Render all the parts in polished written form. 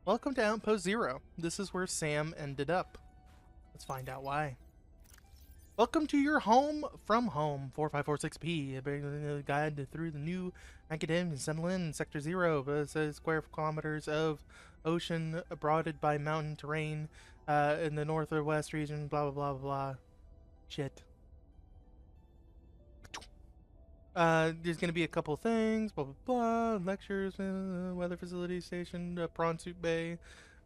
Welcome to Outpost Zero. This is where Sam ended up. Let's find out why. Welcome to your home from home, 4546P, a guide through the new academy and settle in Sector Zero, square kilometers of ocean broadened by mountain terrain in the north or west region, blah, blah, blah, blah. Shit. There's going to be a couple things, blah, blah, blah, lectures, weather facility station, prawn soup bay,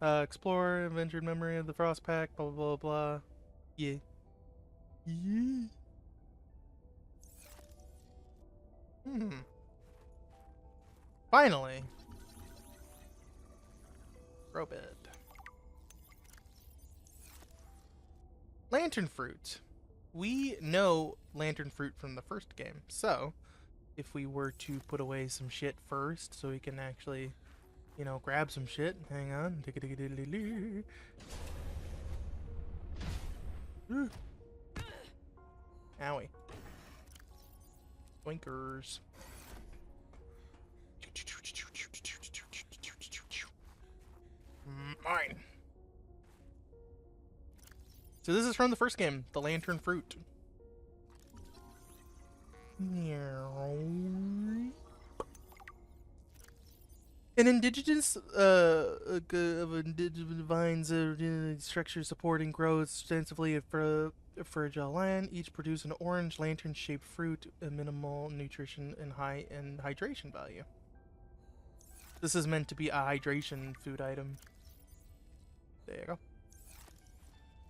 explore, adventured memory of the frost pack, blah, blah, blah, blah. Yeah. Yeah. Finally. Grow bed. Lantern fruit. We know lantern fruit from the first game, so if we were to put away some shit first so we can actually, you know, grab some shit. Hang on. Owie. Blinkers. Mine. So this is from the first game, the lantern fruit. An indigenous of indigenous vines structure supporting grows extensively for fragile land. Each produce an orange lantern-shaped fruit, a minimal nutrition and high in hydration value. This is meant to be a hydration food item. There you go.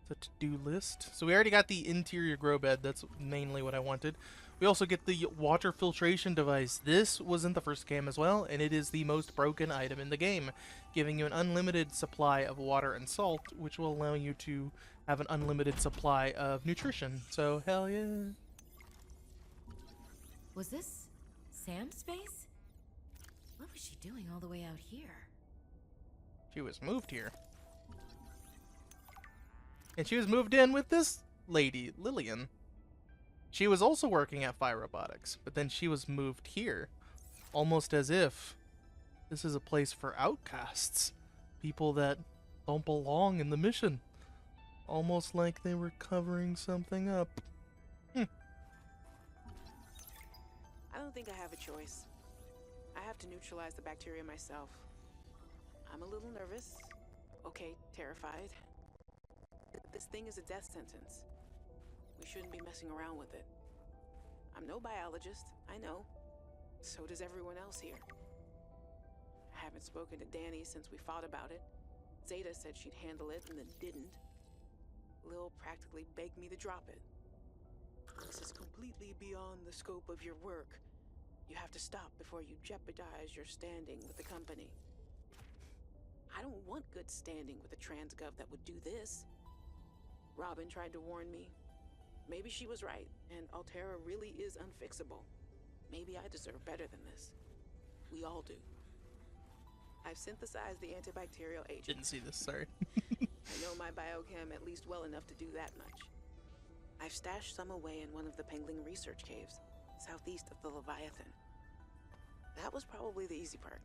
The to-do list. So we already got the interior grow bed. That's mainly what I wanted. We also get the water filtration device. This was in the first game as well, and it is the most broken item in the game, giving you an unlimited supply of water and salt, which will allow you to have an unlimited supply of nutrition. So, hell yeah. Was this Sam's space? What was she doing all the way out here? She was moved here. And she was moved in with this lady, Lillian. She was also working at Phi Robotics, but then she was moved here. Almost as if this is a place for outcasts. People that don't belong in the mission. Almost like they were covering something up. I don't think I have a choice. I have to neutralize the bacteria myself. I'm a little nervous. Okay, terrified. This thing is a death sentence. We shouldn't be messing around with it. I'm no biologist, I know. So does everyone else here. I haven't spoken to Danny since we fought about it. Zeta said she'd handle it and then didn't. Lil practically begged me to drop it. This is completely beyond the scope of your work. You have to stop before you jeopardize your standing with the company. I don't want good standing with a transgov that would do this. Robin tried to warn me. Maybe she was right, and Altera really is unfixable. Maybe I deserve better than this. We all do. I've synthesized the antibacterial agent. Didn't see this, sorry. I know my biochem at least well enough to do that much. I've stashed some away in one of the Pengling research caves, southeast of the Leviathan. That was probably the easy part.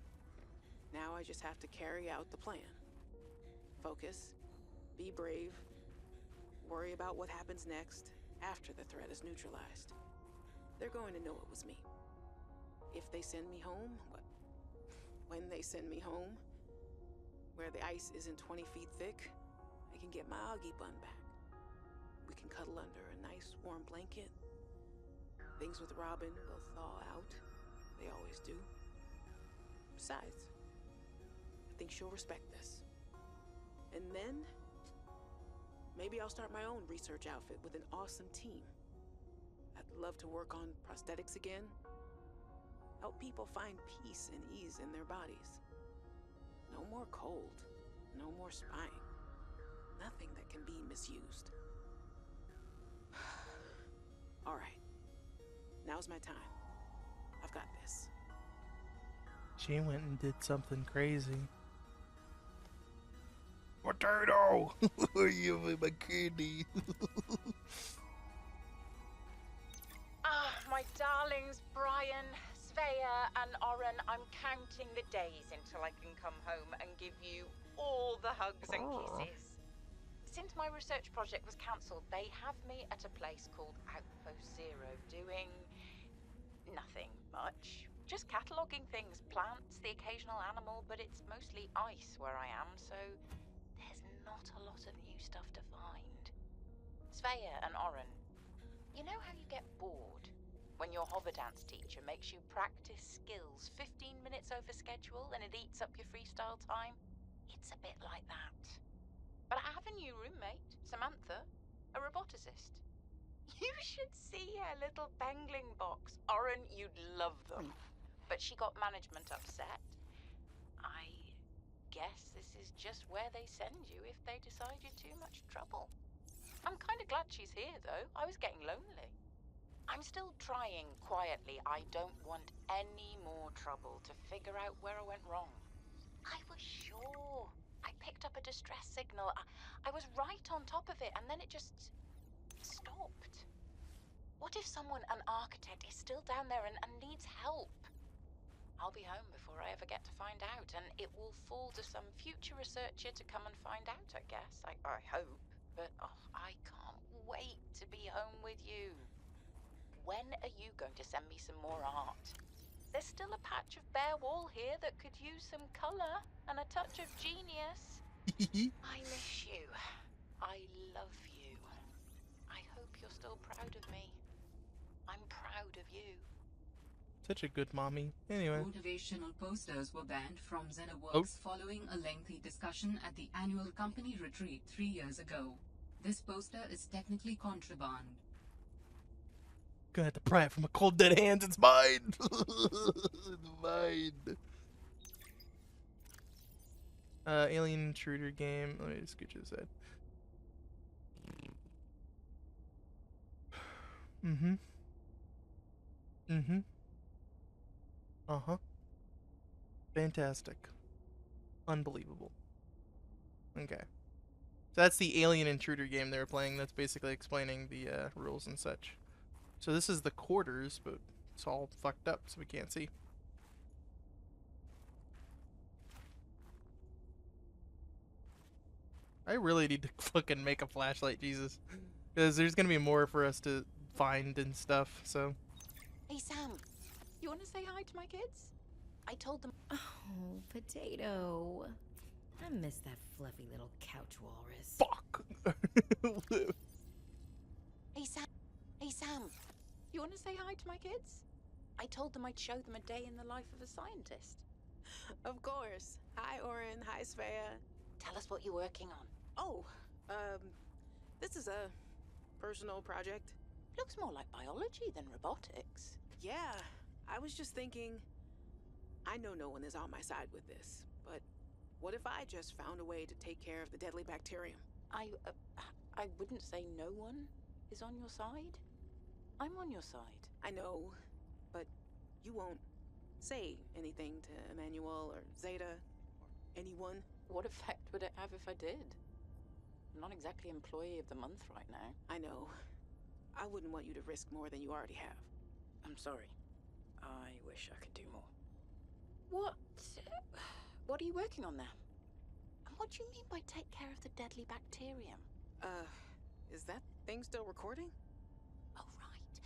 Now I just have to carry out the plan. Focus, be brave, worry about what happens next after the threat is neutralized. They're going to know it was me. If they send me home, when they send me home, where the ice isn't 20 feet thick, I can get my Augie bun back. We can cuddle under a nice warm blanket. Things with Robin will thaw out. They always do. Besides, I think she'll respect this. And then maybe I'll start my own research outfit with an awesome team. I'd love to work on prosthetics again. Help people find peace and ease in their bodies. No more cold. No more spine. Nothing that can be misused. All right. Now's my time. I've got this. She went and did something crazy. Potato! You have my candy. Ah, my darlings, Brian, Svea and Oren, I'm counting the days until I can come home and give you all the hugs and kisses. Since my research project was cancelled, they have me at a place called Outpost Zero doing nothing much. Just cataloguing things, plants, the occasional animal, but it's mostly ice where I am, so there's not a lot of new stuff to find. Svea and Oren, you know how you get bored when your hover dance teacher makes you practice skills 15 minutes over schedule and it eats up your freestyle time? It's a bit like that. But I have a new roommate, Samantha, a roboticist. You should see her little bangling box. Oren, you'd love them. But she got management upset. I guess this is just where they send you if they decide you're too much trouble. I'm kind of glad she's here, though. I was getting lonely. I'm still trying quietly. I don't want any more trouble to figure out where I went wrong. I was sure. I picked up a distress signal. I was right on top of it, and then it just stopped. What if someone, an architect, is still down there and needs help? I'll be home before I ever get to find out, and it will fall to some future researcher to come and find out, I guess. I hope. But I can't wait to be home with you. When are you going to send me some more art? There's still a patch of bare wall here that could use some colour and a touch of genius. I miss you. I love you. I hope you're still proud of me. I'm proud of you. Such a good mommy. Anyway. Motivational posters were banned from ZennaWorks following a lengthy discussion at the annual company retreat 3 years ago. This poster is technically contraband. Gonna have to pry it from a cold dead hands. It's mine. It's mine. Alien intruder game. Let me just scooch this head. Fantastic. Unbelievable. Okay. So that's the alien intruder game they were playing. That's basically explaining the rules and such. So this is the quarters, but it's all fucked up, so we can't see. I really need to fucking make a flashlight, Jesus. Because there's gonna be more for us to find and stuff, so. Hey, Sam. You want to say hi to my kids? I told them. Oh, Potato. I miss that fluffy little couch walrus. Fuck! Hey, Sam. Hey, Sam. You want to say hi to my kids? I told them I'd show them a day in the life of a scientist. Of course. Hi, Oren. Hi, Svea. Tell us what you're working on. Oh, this is a personal project. Looks more like biology than robotics. Yeah, I was just thinking, I know no one is on my side with this, but what if I just found a way to take care of the deadly bacterium? I wouldn't say no one is on your side. I'm on your side. I know, but you won't say anything to Emmanuel or Zeta or anyone. What effect would it have if I did? I'm not exactly employee of the month right now. I know. I wouldn't want you to risk more than you already have. I'm sorry. I wish I could do more. What are you working on there? And what do you mean by take care of the deadly bacterium? Is that thing still recording? Oh, right.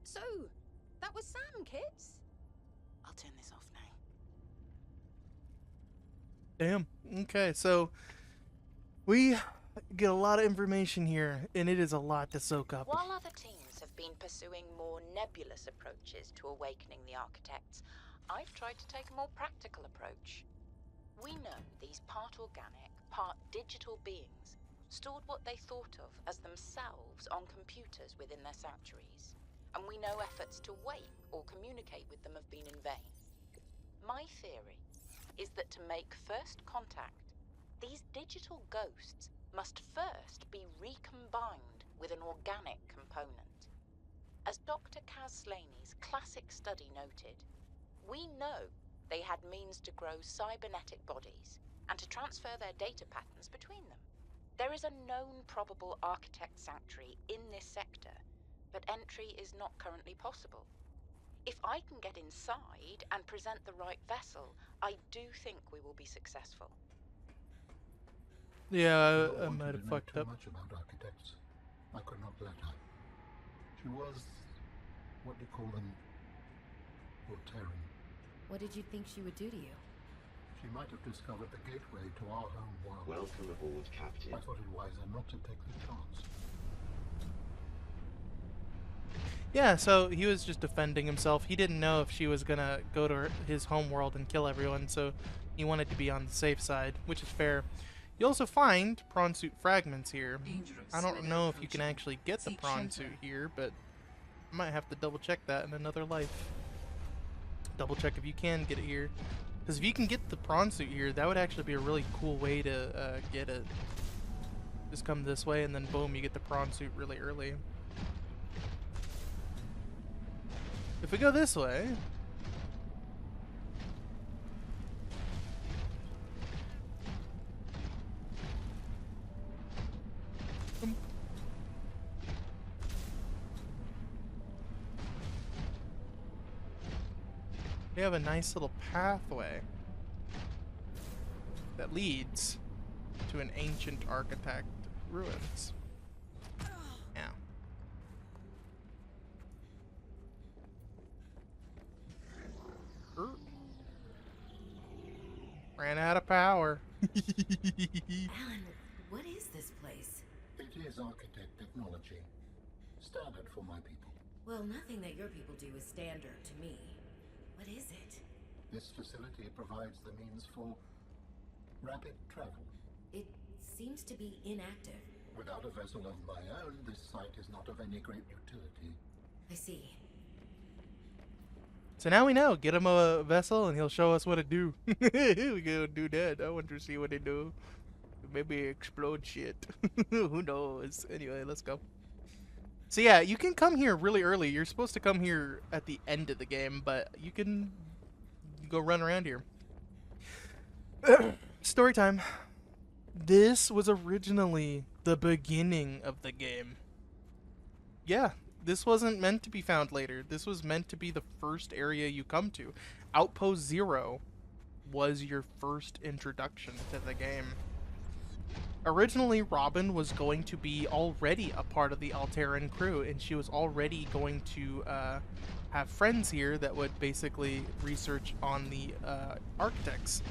So, that was Sam, kids. I'll turn this off now. Damn. Okay, so we get a lot of information here, and it is a lot to soak up. While other teams have been pursuing more nebulous approaches to awakening the architects, I've tried to take a more practical approach. We know these part organic, part digital beings stored what they thought of as themselves on computers within their sanctuaries, and we know efforts to wake or communicate with them have been in vain. My theory is that to make first contact, these digital ghosts must first be recombined with an organic component. As Dr. Kaz Slaney's classic study noted, we know they had means to grow cybernetic bodies and to transfer their data patterns between them. There is a known probable architect sanctuary in this sector, but entry is not currently possible. If I can get inside and present the right vessel, I do think we will be successful. Yeah, don't I want might you have to know fucked too up. much about architects. I could not let her. She was, what do you call them? Voltairean. What did you think she would do to you? She might have discovered the gateway to our home world. Welcome aboard, Captain. I thought it wiser not to take the chance. Yeah, so he was just defending himself. He didn't know if she was gonna go to his home world and kill everyone, so he wanted to be on the safe side, which is fair. You also find prawn suit fragments here. Dangerous. I don't weather know if you can approaching. actually get the Seek prawn shelter. suit here, but I might have to double check that in another life. Double check if you can get it here. Because if you can get the prawn suit here, that would actually be a really cool way to get it. Just come this way and then boom, you get the prawn suit really early. If we go this way... we have a nice little pathway that leads to an ancient architect ruins. Yeah. Ran out of power. Alan, what is this place? It is architect technology. Standard for my people. Well, nothing that your people do is standard to me. What is it? This facility provides the means for rapid travel. It seems to be inactive. Without a vessel of my own, this site is not of any great utility. I see. So now we know. Get him a vessel and he'll show us what to do. We go do that. I want to see what they do. Maybe explode shit. Who knows? Anyway, let's go. So yeah, you can come here really early. You're supposed to come here at the end of the game, but you can go run around here. Story time. This was originally the beginning of the game. Yeah, this wasn't meant to be found later. This was meant to be the first area you come to. Outpost 0 was your first introduction to the game. Originally, Robin was going to be already a part of the Alteran crew, and she was already going to have friends here that would basically research on the architects.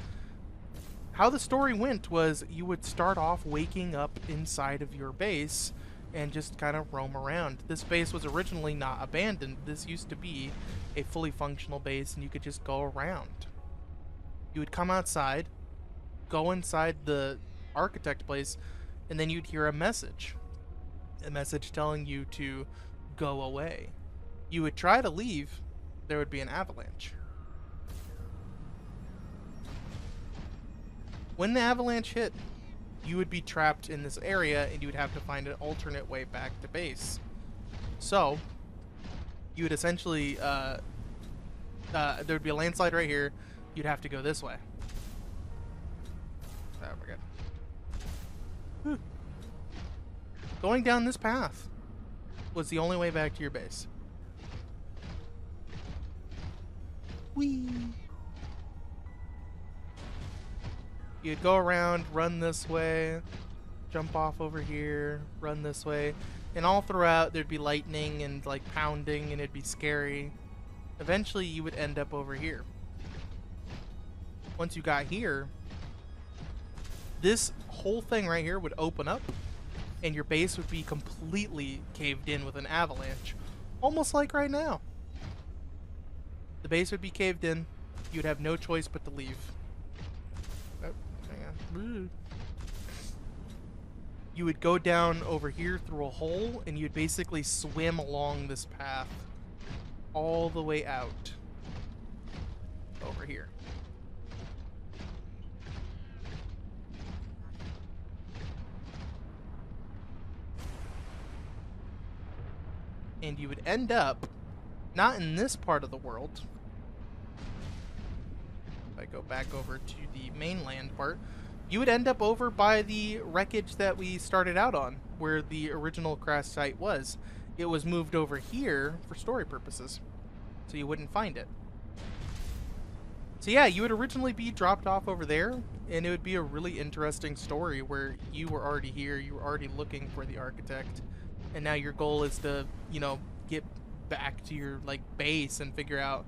How the story went was you would start off waking up inside of your base and just kind of roam around. This base was originally not abandoned. This used to be a fully functional base, and you could just go around. You would come outside, go inside the architect place, and then you'd hear a message telling you to go away. You would try to leave, there would be an avalanche. When the avalanche hit, you would be trapped in this area and you would have to find an alternate way back to base. So you would essentially there would be a landslide right here. You'd have to go this way. Oh my god. Whew. Going down this path was the only way back to your base. Whee! You'd go around, run this way, jump off over here, run this way, and all throughout there'd be lightning and like pounding and it'd be scary. Eventually you would end up over here. Once you got here, this whole thing right here would open up and your base would be completely caved in with an avalanche. Almost like right now. The base would be caved in. You'd have no choice but to leave. Oh, hang on. You would go down over here through a hole and you'd basically swim along this path all the way out over here. And you would end up not in this part of the world. If I go back over to the mainland part, you would end up over by the wreckage that we started out on, where the original crash site was. It was moved over here for story purposes. so you wouldn't find it. So yeah, you would originally be dropped off over there, and it would be a really interesting story where you were already here, you were already looking for the architect, and now your goal is to, you know, get back to your, like, base and figure out,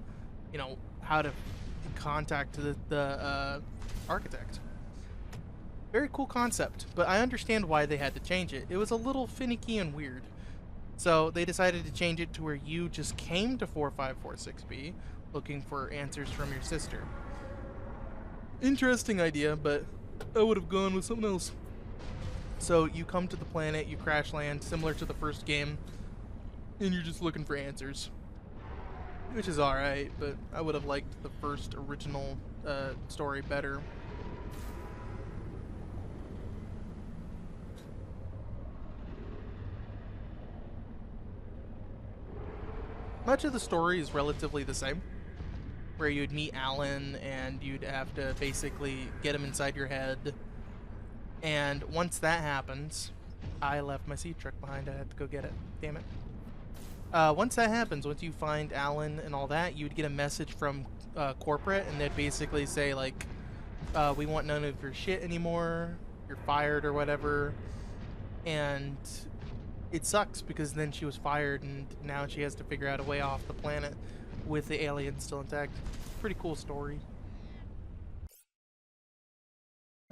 you know, how to contact the architect. Very cool concept, but I understand why they had to change it. It was a little finicky and weird. So they decided to change it to where you just came to 4546B looking for answers from your sister. Interesting idea, but I would have gone with something else. So you come to the planet, you crash land, similar to the first game, and you're just looking for answers. Which is alright, but I would have liked the first original story better. Much of the story is relatively the same, where you'd meet Alan and you'd have to basically get him inside your head. And once that happens, I left my seed truck behind. I had to go get it. Damn it. Once that happens, once you find Alan and all that, you'd get a message from corporate, and they'd basically say, like, we want none of your shit anymore. You're fired or whatever. And it sucks because then she was fired and now she has to figure out a way off the planet with the aliens still intact. Pretty cool story.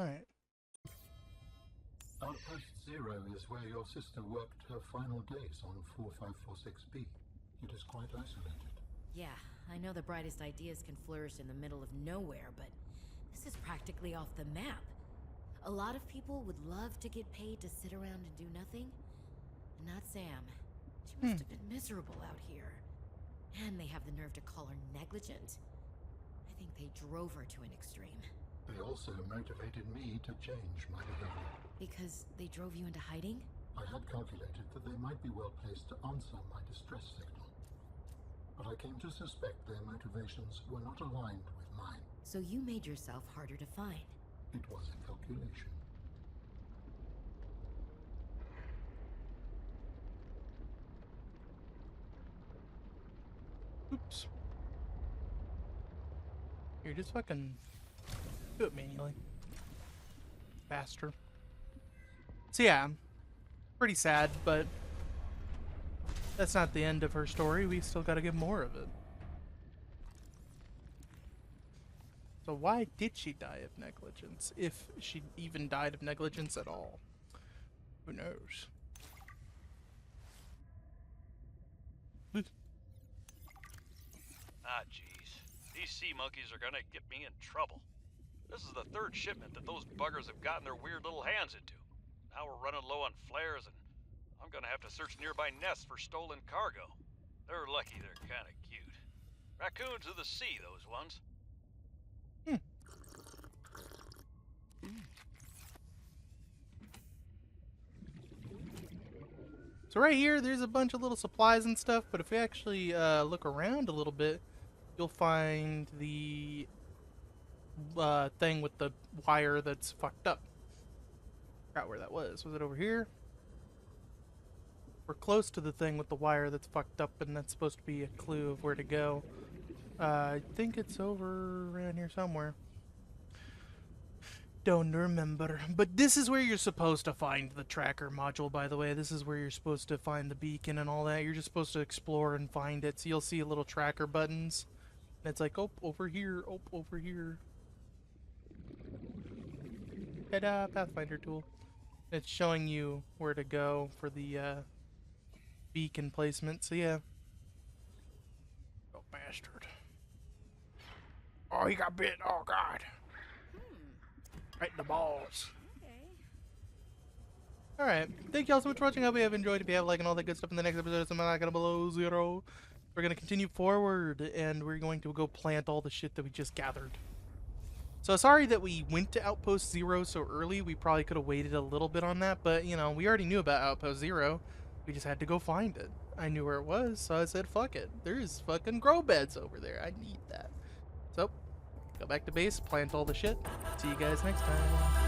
Alright. Outpost 0 is where your sister worked her final days on 4546B. It is quite isolated. Yeah, I know the brightest ideas can flourish in the middle of nowhere, but this is practically off the map. A lot of people would love to get paid to sit around and do nothing. Not Sam. She must have been miserable out here. And they have the nerve to call her negligent. I think they drove her to an extreme. They also motivated me to change my behavior. Because they drove you into hiding? I had calculated that they might be well placed to answer my distress signal. But I came to suspect their motivations were not aligned with mine. So you made yourself harder to find. It was a calculation. Oops. Here, just fucking do it manually. Faster. So yeah, pretty sad, but that's not the end of her story. We still gotta get more of it. So why did she die of negligence? If she even died of negligence at all. Who knows? Ah, jeez. These sea monkeys are gonna get me in trouble. This is the third shipment that those buggers have gotten their weird little hands into. Now we're running low on flares, and I'm gonna have to search nearby nests for stolen cargo. They're lucky they're kinda cute. Raccoons of the sea, those ones. So right here, there's a bunch of little supplies and stuff, but if we actually look around a little bit, you'll find the thing with the wire that's fucked up. Forgot where that was. Was it over here? We're close to the thing with the wire that's fucked up, and that's supposed to be a clue of where to go. I think it's over around here somewhere. Don't remember. But this is where you're supposed to find the tracker module, by the way. This is where you're supposed to find the beacon and all that. You're just supposed to explore and find it. So you'll see little tracker buttons. And it's like, oh, over here. Oh, over here. Ta-da, Pathfinder tool. It's showing you where to go for the beacon placement. So yeah. Oh, bastard. Oh, he got bit. Oh, God. Right in the balls. Okay. Alright. Thank y'all so much for watching. I hope you have enjoyed. If you have, like, and all that good stuff in the next episode of subnatica below 0, we're going to continue forward, and we're going to go plant all the shit that we just gathered. So sorry that we went to Outpost 0 so early. We probably could have waited a little bit on that, but, you know, we already knew about Outpost 0. We just had to go find it. I knew where it was, so I said, fuck it. There's fucking grow beds over there. I need that. So, go back to base, plant all the shit. See you guys next time.